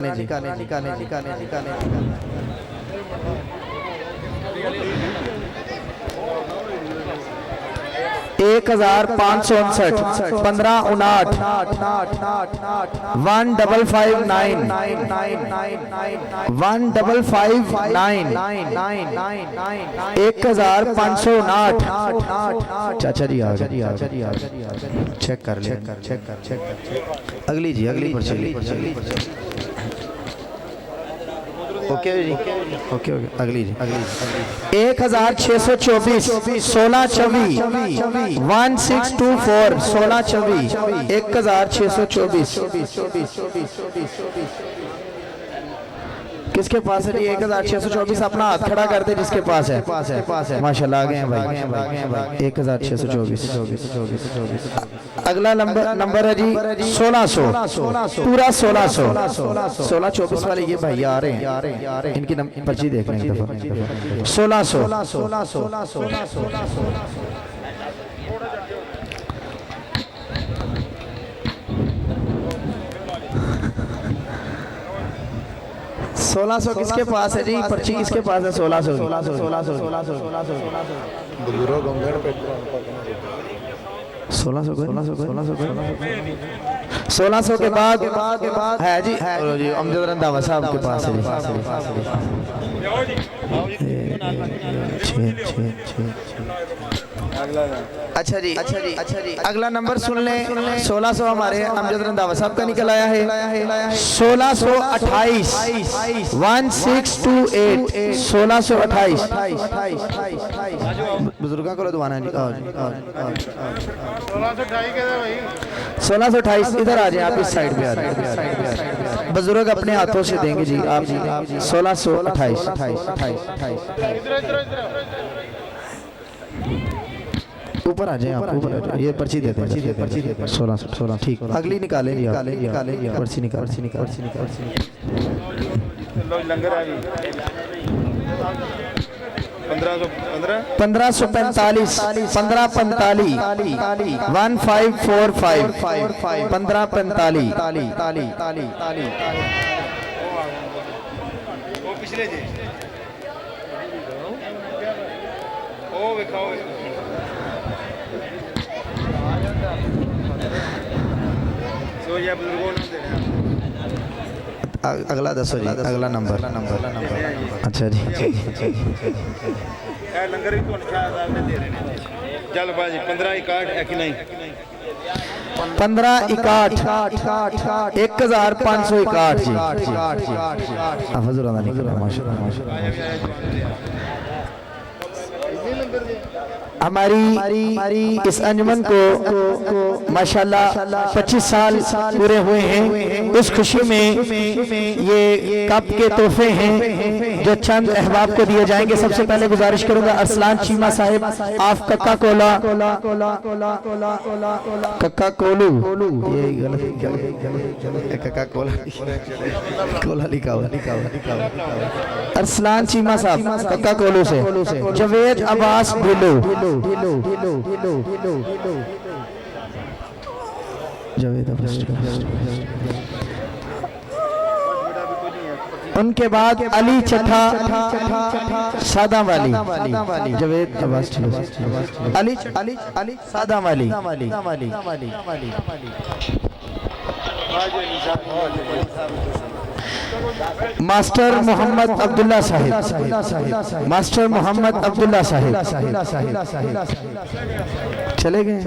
निकाले 1559 1559 1559 चाचा जी आ चेक कर ले अगली जी अगली ओके जी ओके अगली जी 1624 1624 1624 1624 किसके पास है जी 1624 अपना हाथ खड़ा कर दे जिसके पास है माशाल्लाह आ गए हैं भाई 1624 अगला नंबर है जी 1600 पूरा 1624 वाले ये भाई आ रहे हैं इनकी पर्ची देख लें एक दफा 1600 किसके पास है जी पर्ची किसके पास है 1600 के बाद है जी अमजद रंधावा साहब के पास है अच्छा जी अगला नंबर सुन लें 1600 हमारे अमजद रंधावा साहब का निकल आया है 1628 1628 बुजुर्गों को दुआना है 1628 इधर आ जाए आप इस साइड पे आ जाए बुजुर्ग अपने हाथों से देंगे जी आप 1628 ऊपर आ जाए आप ऊपर आ जाए ये पर्ची देते हैं 16 ठीक अगली निकाले जी पर्ची निकाल 1545 1545 पिछले जी ओ दिखाओ अगला दसो जी अगला नंबर अच्छा जी लंगर भी दे रहे हैं चल बाजी 1561 है कि नहीं 1561 1561 जी हजूर हमारी इस अंजुमन को माशाल्लाह 25 साल पूरे हुए हैं उस खुशी में ये कप के तोहफे हैं जो चंद अहबाब को दिए जाएंगे। सबसे पहले गुजारिश करूंगा अरसलान चीमा साहिब आप कक्का कोलू ये गलत कक्का कोला लिखा हुआ अरसलान चीमा साहब कक्का कोलू से जवेद अब्बास ढिल्लो उनके बाद अली चठा सादा वाली जवेद अब्बास अली सादा वाली मास्टर मोहम्मद अब्दुल्ला साहिब चले गए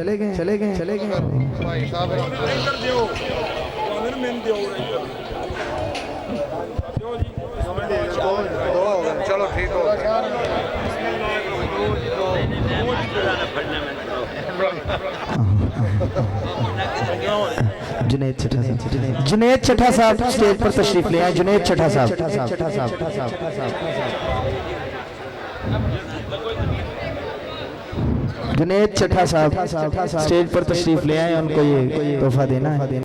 चलो ठीक हो जुनेद चठा साहब स्टेज पर तशरीफ ले आए जुनेद चठा साहब स्टेज पर तशरीफ ले आए उनको ये तोहफा देना है।